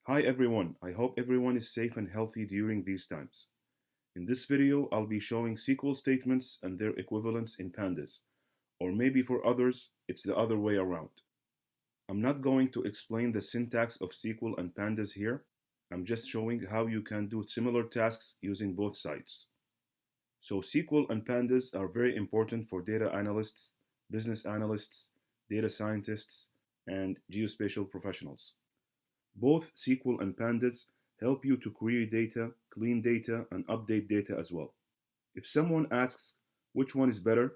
Hi everyone, I hope everyone is safe and healthy during these times. In this video, I'll be showing SQL statements and their equivalents in pandas, or maybe for others, it's the other way around. I'm not going to explain the syntax of SQL and pandas here, I'm just showing how you can do similar tasks using both sides. So SQL and pandas are very important for data analysts, business analysts, data scientists, and geospatial professionals. Both SQL and Pandas help you to query data, clean data, and update data as well. If someone asks which one is better,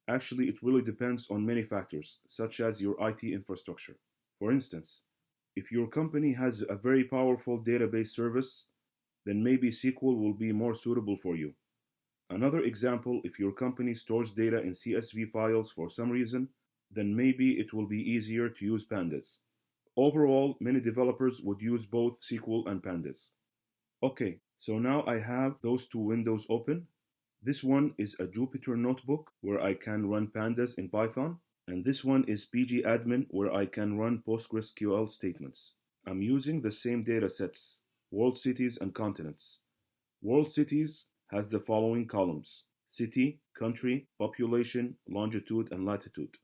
actually it really depends on many factors, such as your IT infrastructure. For instance, if your company has a very powerful database service, then maybe SQL will be more suitable for you. Another example, if your company stores data in CSV files for some reason, then maybe it will be easier to use Pandas. Overall, many developers would use both SQL and Pandas. Okay, so now I have those two windows open. This one is a Jupyter notebook where I can run Pandas in Python, and this one is pgadmin where I can run PostgreSQL statements. I'm using the same data sets, world cities and continents. World cities has the following columns: city, country, population, longitude, and latitude.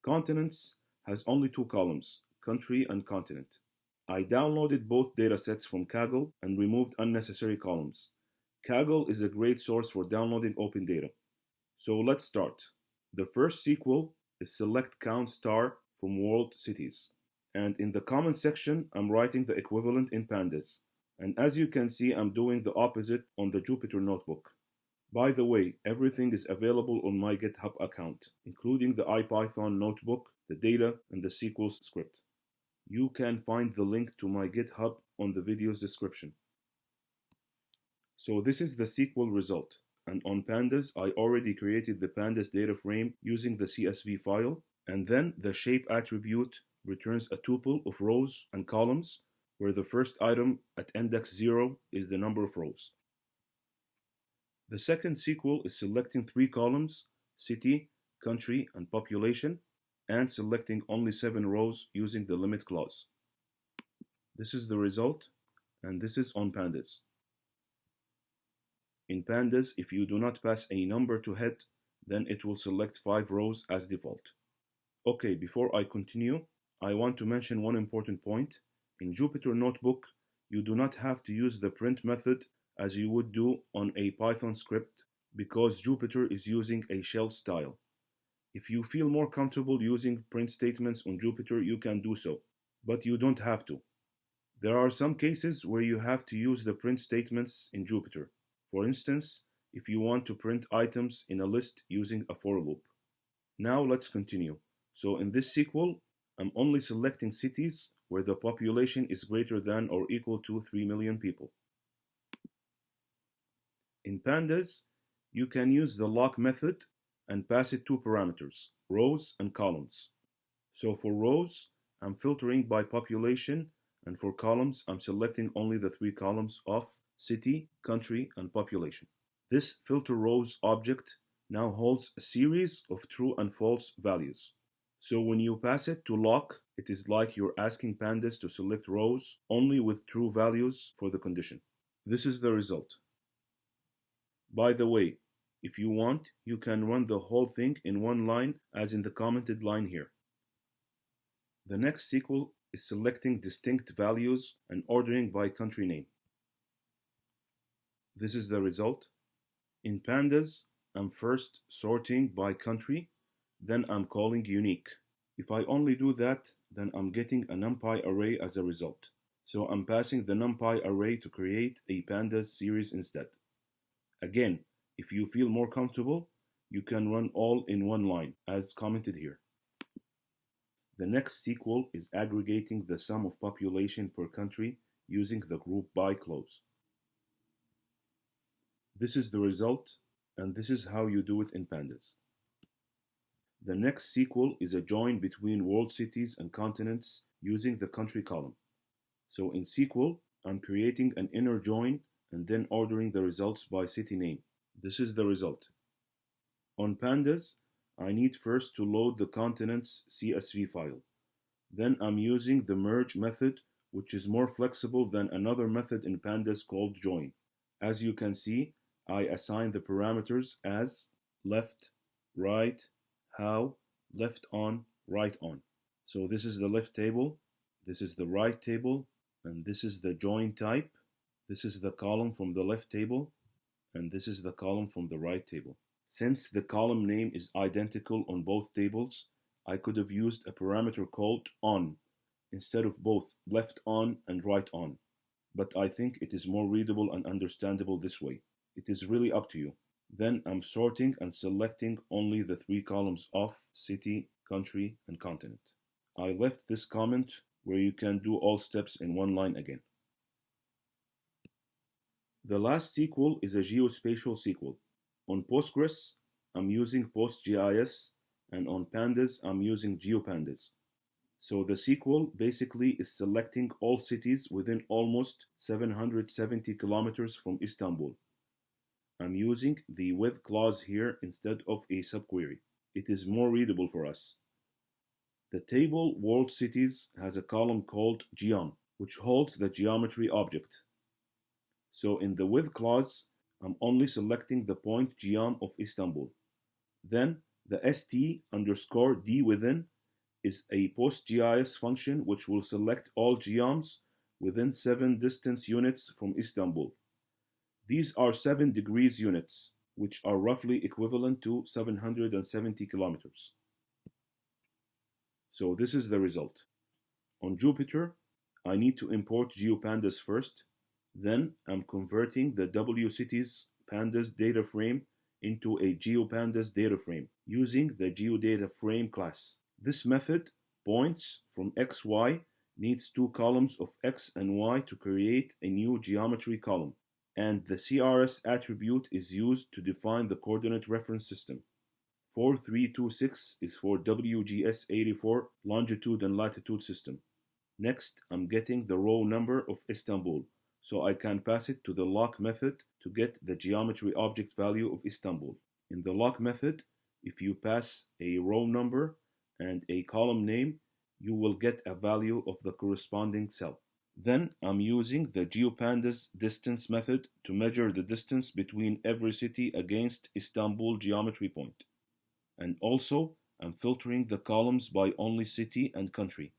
Continents has only two columns, country and continent. I downloaded both datasets from Kaggle and removed unnecessary columns. Kaggle is a great source for downloading open data. So let's start. The first SQL is select count star from world cities. And in the comment section, I'm writing the equivalent in pandas. And as you can see, I'm doing the opposite on the Jupyter notebook. By the way, everything is available on my GitHub account, including the IPython notebook, the data, and the SQL script. You can find the link to my GitHub on the video's description. So this is the SQL result. And on pandas, I already created the pandas data frame using the CSV file. And then the shape attribute returns a tuple of rows and columns where the first item at index 0 is the number of rows. The second SQL is selecting three columns, city, country, and population, and selecting only 7 rows using the limit clause. This is the result, and this is on pandas. In pandas, if you do not pass a number to head, then it will select 5 rows as default. Okay, before I continue, I want to mention one important point. In Jupyter Notebook, you do not have to use the print method as you would do on a Python script because Jupyter is using a shell style. If you feel more comfortable using print statements on Jupyter, you can do so, but you don't have to. There are some cases where you have to use the print statements in Jupyter. For instance, if you want to print items in a list using a for loop. Now let's continue. So in this SQL, I'm only selecting cities where the population is greater than or equal to 3 million people. In pandas, you can use the lock method and pass it two parameters, rows and columns. So for rows, I'm filtering by population, and for columns, I'm selecting only the 3 columns of city, country, and population. This filter rows object now holds a series of true and false values. So when you pass it to lock, it is like you're asking pandas to select rows only with true values for the condition. This is the result. By the way, if you want, you can run the whole thing in one line as in the commented line here. The next SQL is selecting distinct values and ordering by country name. This is the result. In pandas, I'm first sorting by country, then I'm calling unique. If I only do that, then I'm getting a NumPy array as a result. So I'm passing the NumPy array to create a pandas series instead. Again, if you feel more comfortable, you can run all in one line, as commented here. The next SQL is aggregating the sum of population per country using the group by clause. This is the result, and this is how you do it in pandas. The next SQL is a join between world cities and continents using the country column. So in SQL, I'm creating an inner join and then ordering the results by city name. This is the result. On pandas, I need first to load the continent's CSV file. Then I'm using the merge method which is more flexible than another method in Pandas called join. As you can see, I assign the parameters as left, right, how, left on, right on. So this is the left table, this is the right table, and this is the join type. This is the column from the left table, and this is the column from the right table. Since the column name is identical on both tables, I could have used a parameter called on instead of both left on and right on. But I think it is more readable and understandable this way. It is really up to you. Then I'm sorting and selecting only the 3 columns of city, country, and continent. I left this comment where you can do all steps in one line again. The last SQL is a geospatial SQL. On Postgres, I'm using PostGIS, and on Pandas, I'm using GeoPandas. So the SQL basically is selecting all cities within almost 770 kilometers from Istanbul. I'm using the with clause here instead of a subquery. It is more readable for us. The table world cities has a column called geom, which holds the geometry object. So in the with clause, I'm only selecting the point geom of Istanbul. Then the st_d within is a PostGIS function which will select all geoms within 7 distance units from Istanbul. These are 7 degrees units, which are roughly equivalent to 770 kilometers. So this is the result. On Jupyter, I need to import GeoPandas first. Then I'm converting the WCities Pandas data frame into a GeoPandas data frame using the GeoDataFrame class. This method points from XY needs 2 columns of X and Y to create a new geometry column, and the CRS attribute is used to define the coordinate reference system. 4326 is for WGS84 longitude and latitude system. Next, I'm getting the row number of Istanbul, so I can pass it to the lock method to get the geometry object value of Istanbul. In the lock method, if you pass a row number and a column name, you will get a value of the corresponding cell. Then I'm using the GeoPandas distance method to measure the distance between every city against Istanbul geometry point. And also, I'm filtering the columns by only city and country.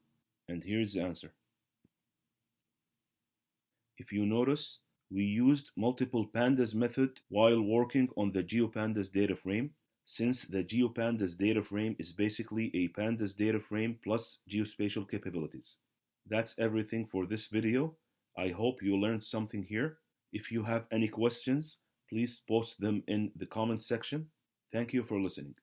And here's the answer. If you notice, we used multiple pandas method while working on the GeoPandas data frame, since the GeoPandas data frame is basically a pandas data frame plus geospatial capabilities. That's everything for this video. I hope you learned something here. If you have any questions, please post them in the comment section. Thank you for listening.